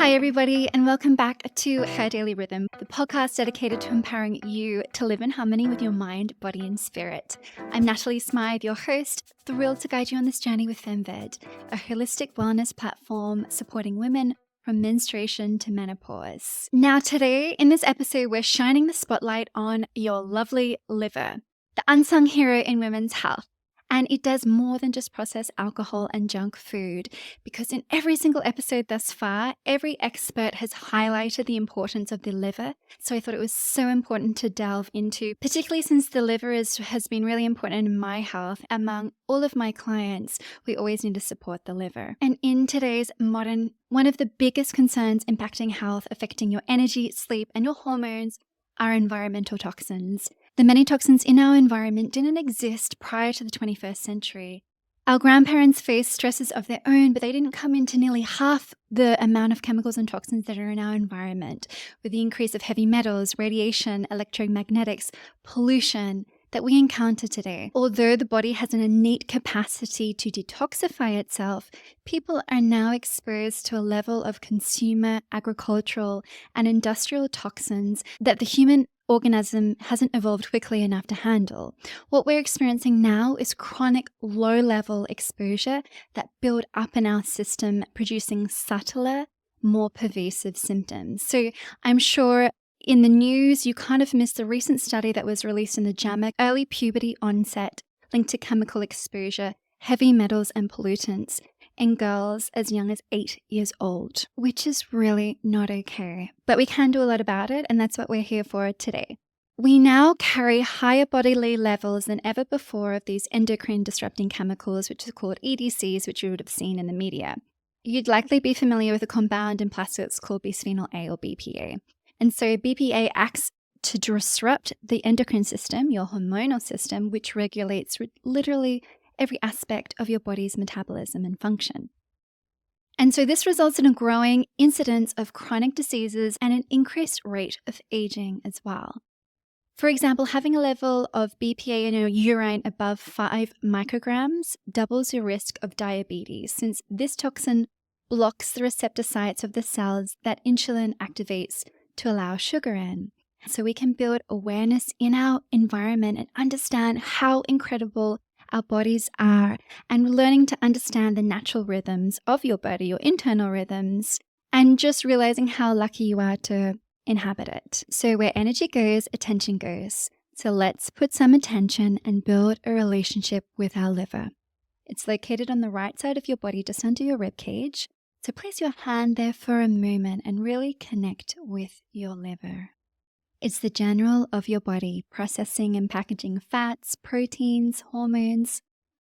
Hi, everybody, and welcome back to Her Daily Rhythm, the podcast dedicated to empowering you to live in harmony with your mind, body, and spirit. I'm Natalie Smyth, your host, thrilled to guide you on this journey with FemVed, a holistic wellness platform supporting women from menstruation to menopause. Now, today in this episode, we're shining the spotlight on your lovely liver, the unsung hero in women's health. And it does more than just process alcohol and junk food, because in every single episode thus far, every expert has highlighted the importance of the liver. So I thought it was so important to delve into, particularly since the liver has been really important in my health. Among all of my clients, we always need to support the liver. And in today's modern, one of the biggest concerns impacting health, affecting your energy, sleep, and your hormones are environmental toxins. The many toxins in our environment didn't exist prior to the 21st century. Our grandparents faced stresses of their own, but they didn't come into nearly half the amount of chemicals and toxins that are in our environment, with the increase of heavy metals, radiation, electromagnetics, pollution that we encounter today. Although the body has an innate capacity to detoxify itself, people are now exposed to a level of consumer, agricultural, and industrial toxins that the human organism hasn't evolved quickly enough to handle. What we're experiencing now is chronic low-level exposure that build up in our system, producing subtler, more pervasive symptoms. So I'm sure in the news, you kind of missed the recent study that was released in the JAMA, early puberty onset linked to chemical exposure, heavy metals and pollutants in girls as young as 8 years old, which is really not okay. But we can do a lot about it, and that's what we're here for today. We now carry higher bodily levels than ever before of these endocrine disrupting chemicals, which are called EDCs, which you would have seen in the media. You'd likely be familiar with a compound in plastics called bisphenol A or BPA. And so BPA acts to disrupt the endocrine system, your hormonal system, which regulates literally every aspect of your body's metabolism and function. And so this results in a growing incidence of chronic diseases and an increased rate of aging as well. For example, having a level of BPA in your urine above 5 micrograms doubles your risk of diabetes, since this toxin blocks the receptor sites of the cells that insulin activates to allow sugar in. So we can build awareness in our environment and understand how incredible our bodies are, and learning to understand the natural rhythms of your body, your internal rhythms, and just realizing how lucky you are to inhabit it. So where energy goes, attention goes. So let's put some attention and build a relationship with our liver. It's located on the right side of your body, just under your rib cage. So place your hand there for a moment and really connect with your liver. It's the general of your body, processing and packaging fats, proteins, hormones,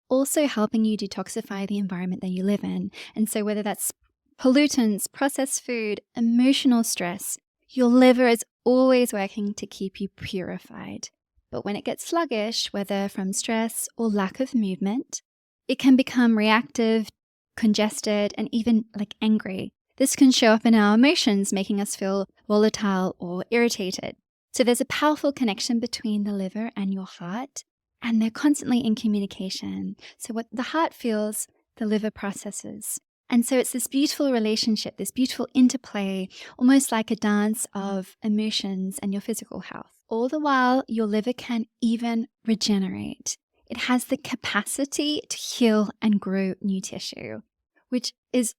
also helping you detoxify the environment that you live in. And so whether that's pollutants, processed food, emotional stress, your liver is always working to keep you purified. But when it gets sluggish, whether from stress or lack of movement, it can become reactive, congested, and even angry. This can show up in our emotions, making us feel volatile or irritated. So there's a powerful connection between the liver and your heart, and they're constantly in communication. So what the heart feels, the liver processes. And so it's this beautiful relationship, this beautiful interplay, almost like a dance of emotions and your physical health. All the while, your liver can even regenerate. It has the capacity to heal and grow new tissue, which is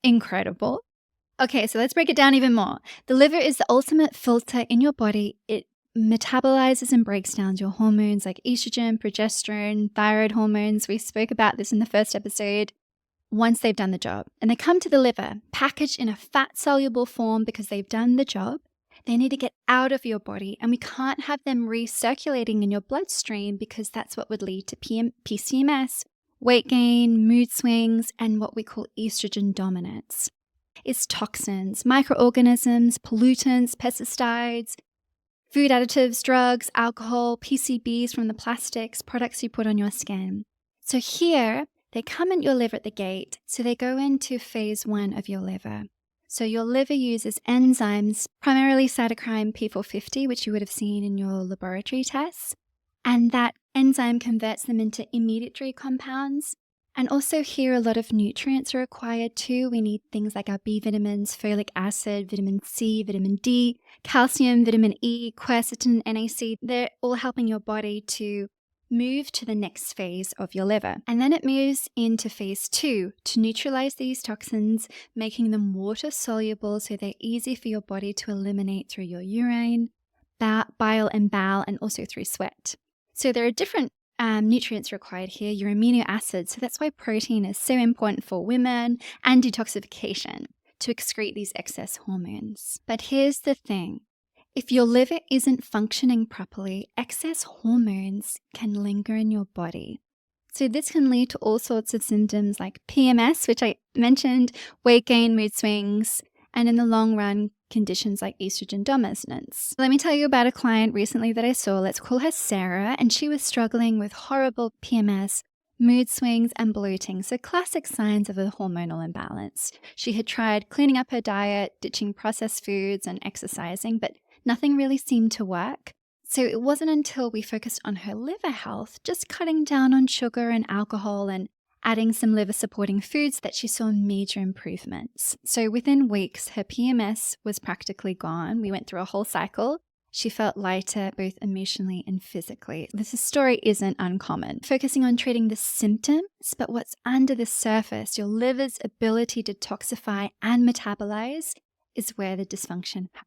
incredible. Okay, so let's break it down even more. The liver is the ultimate filter in your body. It metabolizes and breaks down your hormones like estrogen, progesterone, thyroid hormones. We spoke about this in the first episode. Once they've done the job, and they come to the liver, packaged in a fat-soluble form because they've done the job, they need to get out of your body, and we can't have them recirculating in your bloodstream because that's what would lead to PCMS, weight gain, mood swings, and what we call estrogen dominance. It's toxins, microorganisms, pollutants, pesticides, food additives, drugs, alcohol, PCBs from the plastics, products you put on your skin. So here, they come in your liver at the gate, so they go into phase 1 of your liver. So your liver uses enzymes, primarily cytochrome P450, which you would have seen in your laboratory tests, and that enzyme converts them into intermediary compounds And also here, a lot of nutrients are required too. We need things like our B vitamins, folic acid, vitamin C, vitamin D, calcium, vitamin E, quercetin, NAC. They're all helping your body to move to the next phase of your liver. And then it moves into phase 2 to neutralize these toxins, making them water soluble so they're easy for your body to eliminate through your urine, bile and bowel, and also through sweat. So there are different nutrients required here, your amino acids. So that's why protein is so important for women, and detoxification to excrete these excess hormones. But here's the thing. If your liver isn't functioning properly, excess hormones can linger in your body. So this can lead to all sorts of symptoms like PMS, which I mentioned, weight gain, mood swings, and in the long run, conditions like estrogen dominance. Let me tell you about a client recently that I saw. Let's call her Sarah, and she was struggling with horrible PMS, mood swings, and bloating. So classic signs of a hormonal imbalance. She had tried cleaning up her diet, ditching processed foods, and exercising, but nothing really seemed to work. So it wasn't until we focused on her liver health, just cutting down on sugar and alcohol and adding some liver supporting foods, that she saw major improvements. So within weeks, her PMS was practically gone. We went through a whole cycle. She felt lighter, both emotionally and physically. This story isn't uncommon. Focusing on treating the symptoms, but what's under the surface, your liver's ability to detoxify and metabolize, is where the dysfunction happens.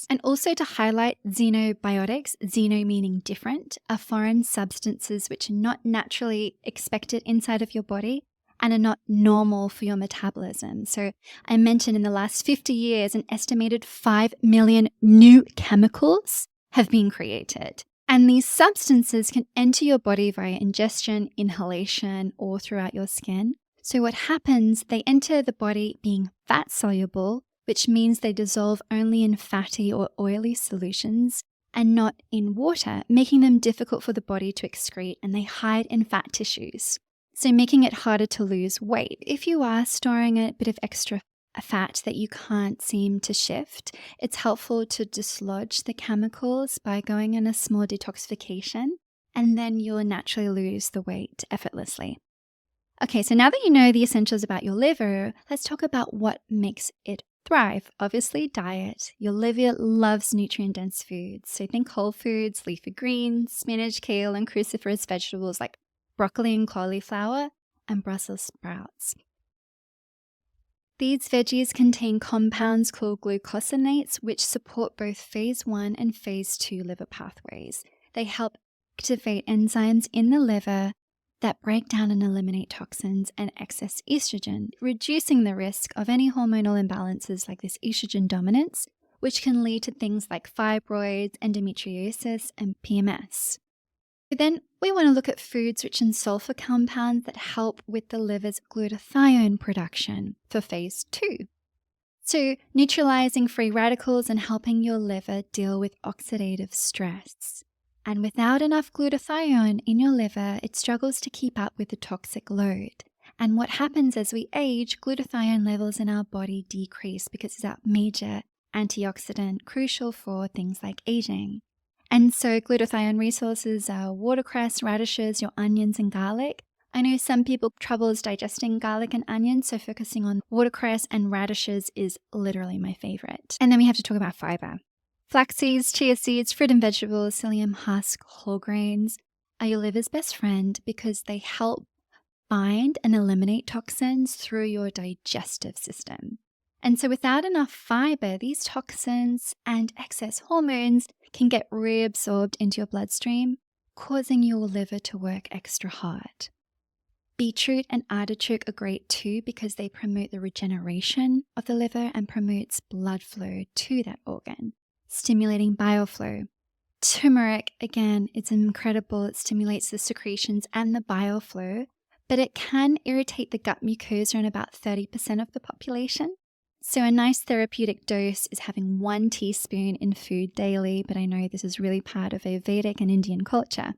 And also to highlight xenobiotics, xeno meaning different, are foreign substances which are not naturally expected inside of your body and are not normal for your metabolism. So I mentioned in the last 50 years, an estimated 5 million new chemicals have been created. And these substances can enter your body via ingestion, inhalation, or throughout your skin. So what happens, they enter the body being fat soluble, which means they dissolve only in fatty or oily solutions and not in water, making them difficult for the body to excrete, and they hide in fat tissues, so making it harder to lose weight. If you are storing a bit of extra fat that you can't seem to shift, it's helpful to dislodge the chemicals by going on a small detoxification, and then you'll naturally lose the weight effortlessly. Okay, so now that you know the essentials about your liver, let's talk about what makes it thrive. Obviously, diet. Your liver loves nutrient-dense foods. So think whole foods, leafy greens, spinach, kale, and cruciferous vegetables like broccoli and cauliflower, and Brussels sprouts. These veggies contain compounds called glucosinates, which support both phase 1 and phase 2 liver pathways. They help activate enzymes in the liver that break down and eliminate toxins and excess estrogen, reducing the risk of any hormonal imbalances like this estrogen dominance, which can lead to things like fibroids, endometriosis, and PMS. Then we want to look at foods rich in sulfur compounds that help with the liver's glutathione production for phase 2. So neutralizing free radicals and helping your liver deal with oxidative stress. And without enough glutathione in your liver, it struggles to keep up with the toxic load. And what happens as we age, glutathione levels in our body decrease because it's a major antioxidant crucial for things like aging. And so glutathione resources are watercress, radishes, your onions, and garlic. I know some people troubles digesting garlic and onions, so focusing on watercress and radishes is literally my favorite. And then we have to talk about fiber. Flax seeds, chia seeds, fruit and vegetables, psyllium husk, whole grains are your liver's best friend because they help bind and eliminate toxins through your digestive system. And so without enough fiber, these toxins and excess hormones can get reabsorbed into your bloodstream, causing your liver to work extra hard. Beetroot and artichoke are great too because they promote the regeneration of the liver and promotes blood flow to that organ, stimulating bile flow. Turmeric, again, it's incredible. It stimulates the secretions and the bile flow, but it can irritate the gut mucosa in about 30% of the population. So a nice therapeutic dose is having 1 teaspoon in food daily, but I know this is really part of a Vedic and Indian culture.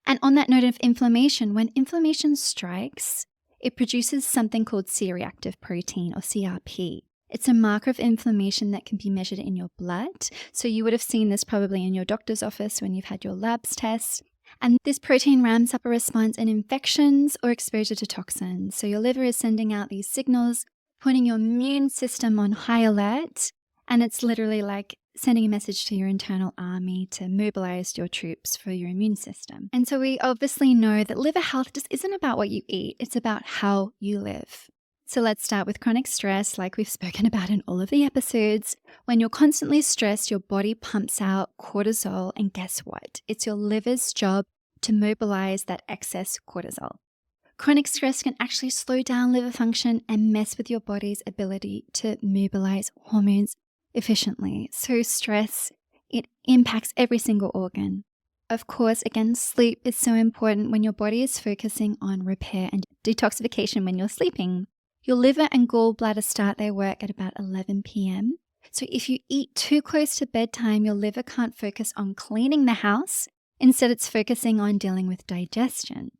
And on that note of inflammation, when inflammation strikes, it produces something called C-reactive protein or CRP. It's a marker of inflammation that can be measured in your blood. So you would have seen this probably in your doctor's office when you've had your labs tests. And this protein ramps up a response in infections or exposure to toxins. So your liver is sending out these signals, putting your immune system on high alert. And it's literally like sending a message to your internal army to mobilize your troops for your immune system. And so we obviously know that liver health just isn't about what you eat. It's about how you live. So let's start with chronic stress, like we've spoken about in all of the episodes. When you're constantly stressed, your body pumps out cortisol, and guess what? It's your liver's job to mobilize that excess cortisol. Chronic stress can actually slow down liver function and mess with your body's ability to mobilize hormones efficiently. So stress, it impacts every single organ. Of course, again, sleep is so important when your body is focusing on repair and detoxification when you're sleeping. Your liver and gallbladder start their work at about 11 p.m. So if you eat too close to bedtime, your liver can't focus on cleaning the house. Instead, it's focusing on dealing with digestion.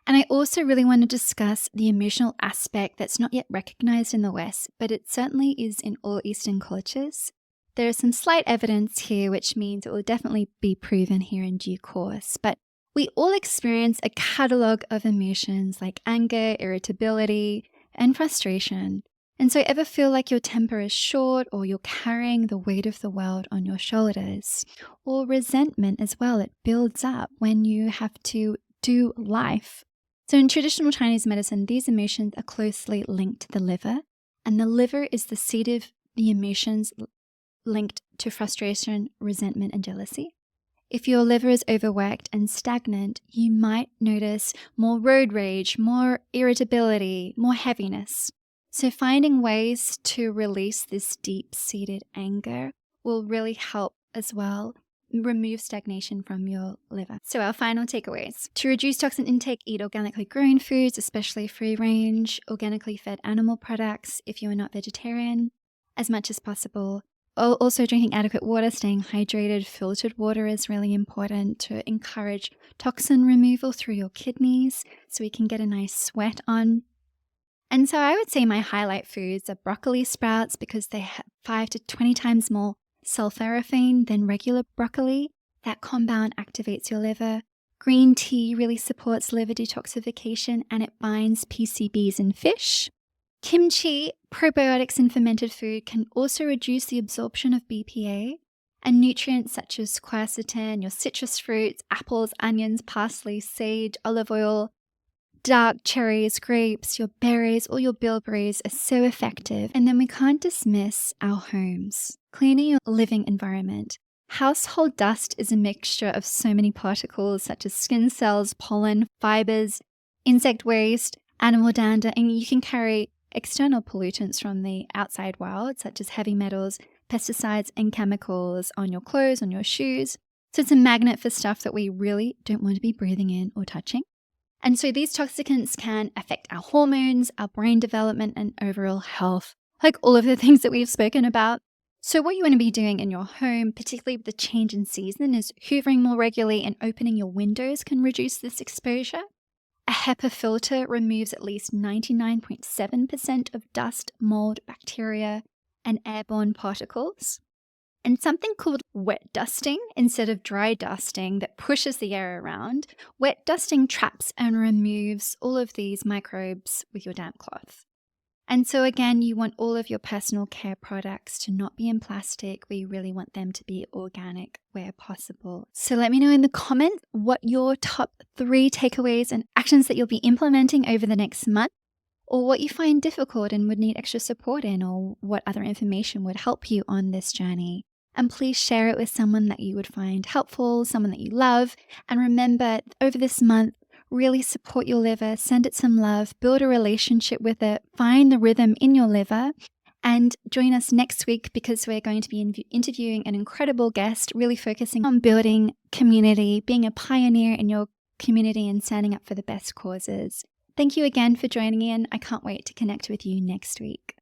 And I also really want to discuss the emotional aspect that's not yet recognized in the West, but it certainly is in all Eastern cultures. There is some slight evidence here, which means it will definitely be proven here in due course. But we all experience a catalog of emotions like anger, irritability, and frustration. And so ever feel like your temper is short, or you're carrying the weight of the world on your shoulders? Or resentment as well, it builds up when you have to do life. So in traditional Chinese medicine, these emotions are closely linked to the liver, and the liver is the seat of the emotions linked to frustration, resentment, and jealousy. If your liver is overworked and stagnant, you might notice more road rage, more irritability, more heaviness. So finding ways to release this deep-seated anger will really help as well remove stagnation from your liver. So our final takeaways. To reduce toxin intake, eat organically grown foods, especially free-range, organically fed animal products if you are not vegetarian, as much as possible. Also drinking adequate water, staying hydrated. Filtered water is really important to encourage toxin removal through your kidneys so we can get a nice sweat on. And so I would say my highlight foods are broccoli sprouts because they have 5 to 20 times more sulforaphane than regular broccoli. That compound activates your liver. Green tea really supports liver detoxification and it binds PCBs in fish. Kimchi, probiotics in fermented food, can also reduce the absorption of BPA, and nutrients such as quercetin, your citrus fruits, apples, onions, parsley, sage, olive oil, dark cherries, grapes, your berries, or your bilberries are so effective. And then we can't dismiss our homes. Cleaning your living environment. Household dust is a mixture of so many particles such as skin cells, pollen, fibers, insect waste, animal dander, and you can carry external pollutants from the outside world, such as heavy metals, pesticides, and chemicals on your clothes, on your shoes. So it's a magnet for stuff that we really don't want to be breathing in or touching. And so these toxicants can affect our hormones, our brain development, and overall health, like all of the things that we've spoken about. So what you want to be doing in your home, particularly with the change in season, is hoovering more regularly and opening your windows can reduce this exposure. A HEPA filter removes at least 99.7% of dust, mold, bacteria, and airborne particles. And something called wet dusting instead of dry dusting that pushes the air around. Wet dusting traps and removes all of these microbes with your damp cloth. And so again, you want all of your personal care products to not be in plastic. We really want them to be organic where possible. So let me know in the comments what your top 3 takeaways and actions that you'll be implementing over the next month, or what you find difficult and would need extra support in, or what other information would help you on this journey. And please share it with someone that you would find helpful, someone that you love. And remember, over this month, really support your liver, send it some love, build a relationship with it, find the rhythm in your liver, and join us next week because we're going to be interviewing an incredible guest, really focusing on building community, being a pioneer in your community and standing up for the best causes. Thank you again for joining in. I can't wait to connect with you next week.